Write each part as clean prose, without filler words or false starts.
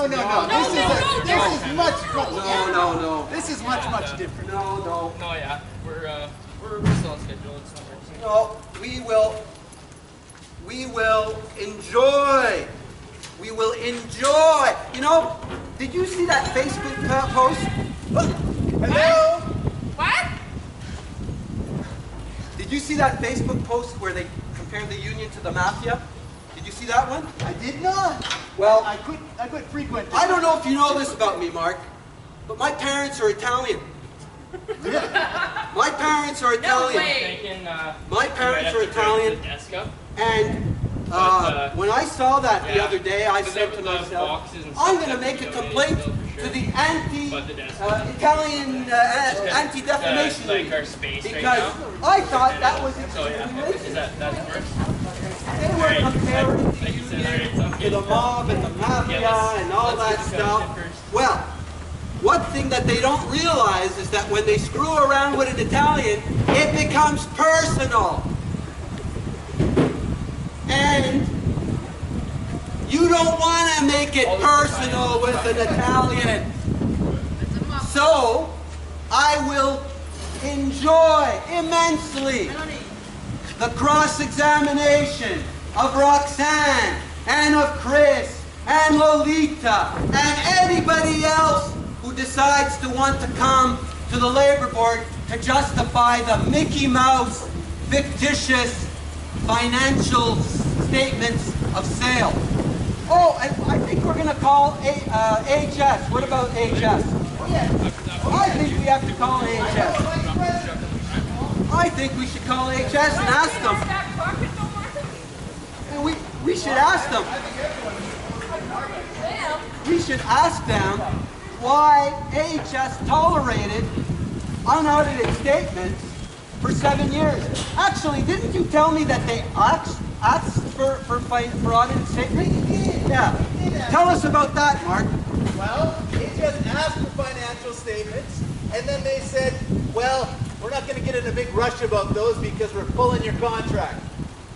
No. This is much different. No. This is much different. No. No, yeah. We're still on schedule. It's not working. No, we will enjoy. We will enjoy. You know, did you see that Facebook post? Look. Hello? What? Did you see that Facebook post where they compared the union to the mafia? Did you see that one? I did not. Well, I could frequent. I don't know if you know this about me, Mark, but my parents are Italian. Really? My parents are Italian. way. Thinking, My parents are Italian, and when I saw that the other day, I said to myself, I'm going to make a complaint to the Italian anti-defamation like League, Artspace because right I thought that was So yeah, extremely is racist. that works? They were comparing the union to the mob and the mafia and all that stuff. Well, one thing that they don't realize is that when they screw around with an Italian, it becomes personal. And you don't want to make it personal with an Italian. So, I will enjoy immensely the cross-examination of Roxanne and of Chris and Lolita and anybody else who decides to want to come to the Labor Board to justify the Mickey Mouse fictitious financial statements of sale. Oh, I think we're going to call HS. What about HS? I think we have to call HS. I think we should call HS and ask them. And we should ask them. We should ask them why AHS tolerated unaudited statements for 7 years. Actually, didn't you tell me that they asked for audited statements? Yeah. Tell us about that, Mark. Well, they just asked for financial statements, and then they said, well, we're not going to get in a big rush about those because we're pulling your contract.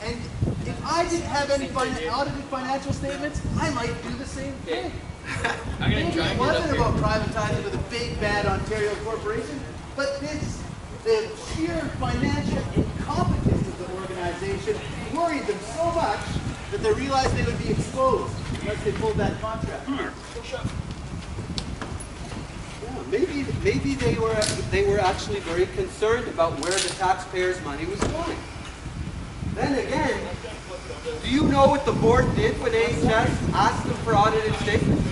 And if I didn't have any audited financial statements, I might do the same thing. Maybe it wasn't about privatizing with a big, bad Ontario corporation, but the sheer financial incompetence of the organization worried them so much that they realized they would be exposed unless they pulled that contract. Yeah, maybe they were actually very concerned about where the taxpayers' money was going. Then again, do you know what the board did when AHS asked them for audited statements?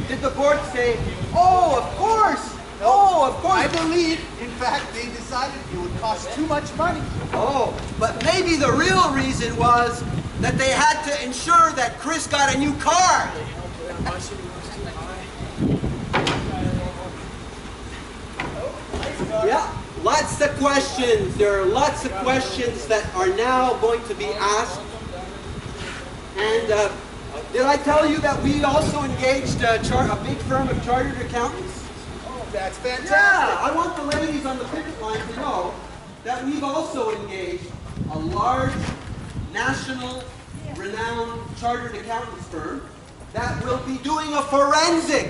Did the board say, oh, of course, oh, of course? I believe, in fact, they decided it would cost too much money. Oh, but maybe the real reason was that they had to ensure that Chris got a new car. Yeah, lots of questions. There are lots of questions that are now going to be asked. And did I tell you that we also engaged a big firm of chartered accountants? Oh, that's fantastic. Yeah, I want the ladies on the picket line to know that we've also engaged a large, national, renowned chartered accountants firm that will be doing a forensic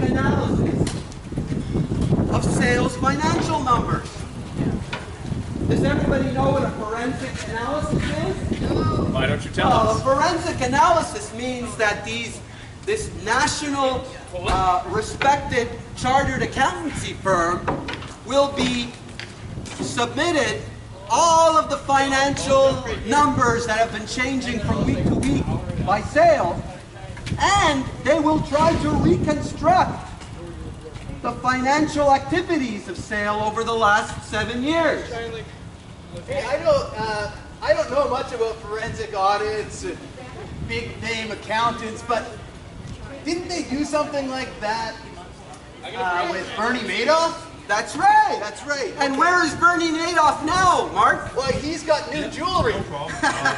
analysis of sales financial numbers. Does everybody know what a forensic analysis is? Why don't you tell us? A forensic analysis means that this national respected chartered accountancy firm will be submitted all of the financial numbers that have been changing from week to week by sales, and they will try to reconstruct the financial activities of sale over the last 7 years. Hey, I don't know much about forensic audits and big name accountants, but didn't they do something like that with Bernie Madoff? That's right. That's right. And where is Bernie Madoff now, Mark? Well, he's got new jewelry.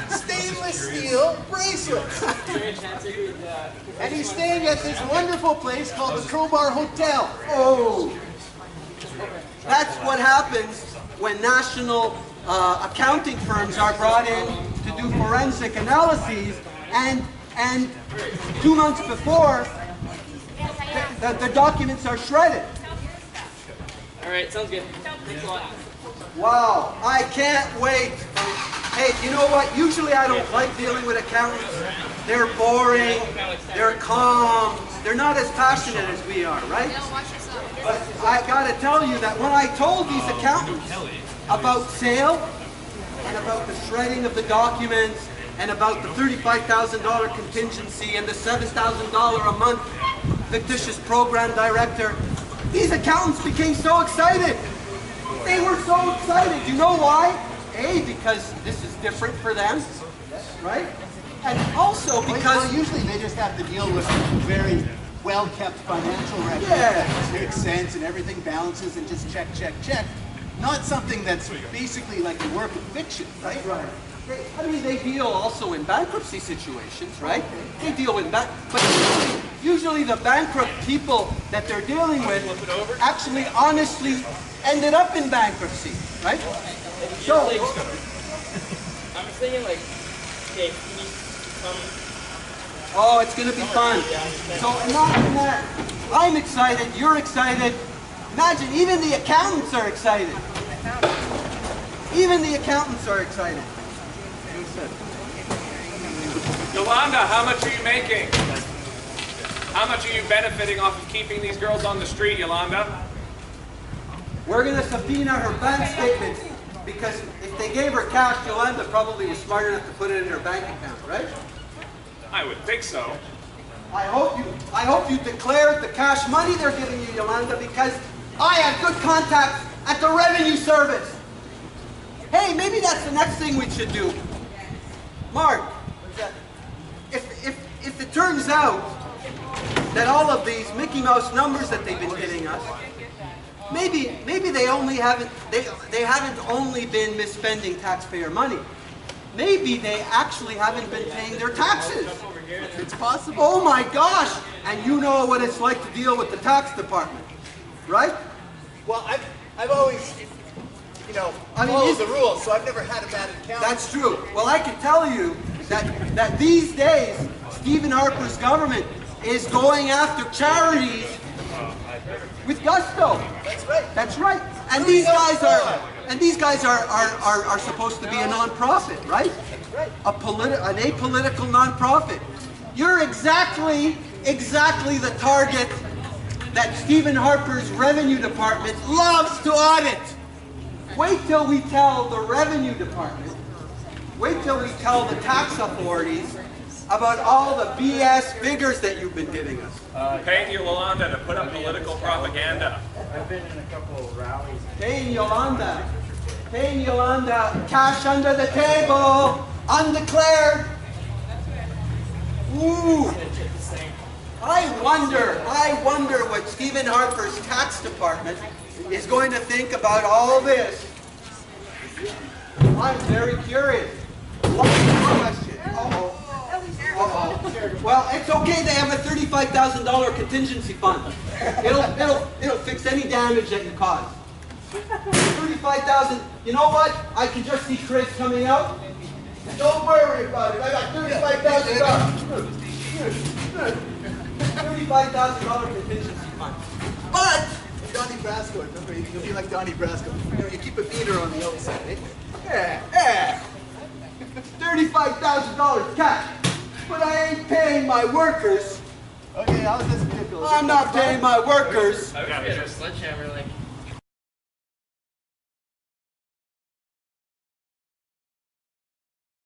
Stainless steel bracelets. And he's staying at this wonderful place called the Crowbar Hotel. Oh, that's what happens when national accounting firms are brought in to do forensic analyses, and and 2 months before, the documents are shredded. All right, sounds good. Thanks a lot. Wow, I can't wait. Hey, you know what? Usually I don't like dealing with accountants. They're boring, they're calm, they're not as passionate as we are, right? But I gotta tell you that when I told these accountants about sale, and about the shredding of the documents, and about the $35,000 contingency, and the $7,000 a month fictitious program director, these accountants became so excited. They were so excited. You know why? A, because this is different for them, right? And also because... Well, usually they just have to deal with very well-kept financial records that make sense and everything balances and just check, check, check. Not something that's basically like a work of fiction, right? Right. I mean, they deal also in bankruptcy situations, right? They deal with but usually the bankrupt people that they're dealing with actually honestly ended up in bankruptcy, right? So, I'm thinking like, okay, can you come? oh, it's going to be fun. So imagine that. I'm excited, you're excited. Imagine, even the accountants are excited. Even the accountants are excited. Yolanda, how much are you making? How much are you benefiting off of keeping these girls on the street, Yolanda? We're going to subpoena her bank statements because if they gave her cash, Yolanda probably was smart enough to put it in her bank account, right? I would think so. I hope you declared the cash money they're giving you, Yolanda, because I have good contacts at the Revenue Service. Hey, maybe that's the next thing we should do. Mark, if it turns out that all of these Mickey Mouse numbers that they've been hitting us, maybe they haven't only been misspending taxpayer money. Maybe they actually haven't been paying their taxes. It's possible. Oh my gosh! And you know what it's like to deal with the tax department, right? Well, I've always, followed the rules, so I've never had a bad encounter. That's true. Well, I can tell you that these days, Stephen Harper's government is going after charities with gusto. That's right. That's right. And these guys are supposed to be a non-profit, right? That's right. An apolitical non-profit. You're exactly the target that Stephen Harper's Revenue Department loves to audit. Wait till we tell the Revenue Department, wait till we tell the tax authorities about all the BS figures that you've been giving us. Paying Yolanda to put up political propaganda. I've been in a couple of rallies. Paying Yolanda, cash under the table, undeclared. Ooh. I wonder what Stephen Harper's tax department is going to think about all this. I'm very curious. One question. Uh-oh. Well, it's okay. They have a $35,000 contingency fund. It'll fix any damage that you cause. 35,000. You know what? I can just see Chris coming out. Don't worry about it. I got $35,000. $35,000 contingency fund. But Donnie Brasco, remember, you'll be like Donnie Brasco. You keep a beater on the outside, eh? yeah. $35,000 cash. But I ain't paying my workers. Okay, how is this ridiculous? I'm not paying my workers. I would have a sledgehammer like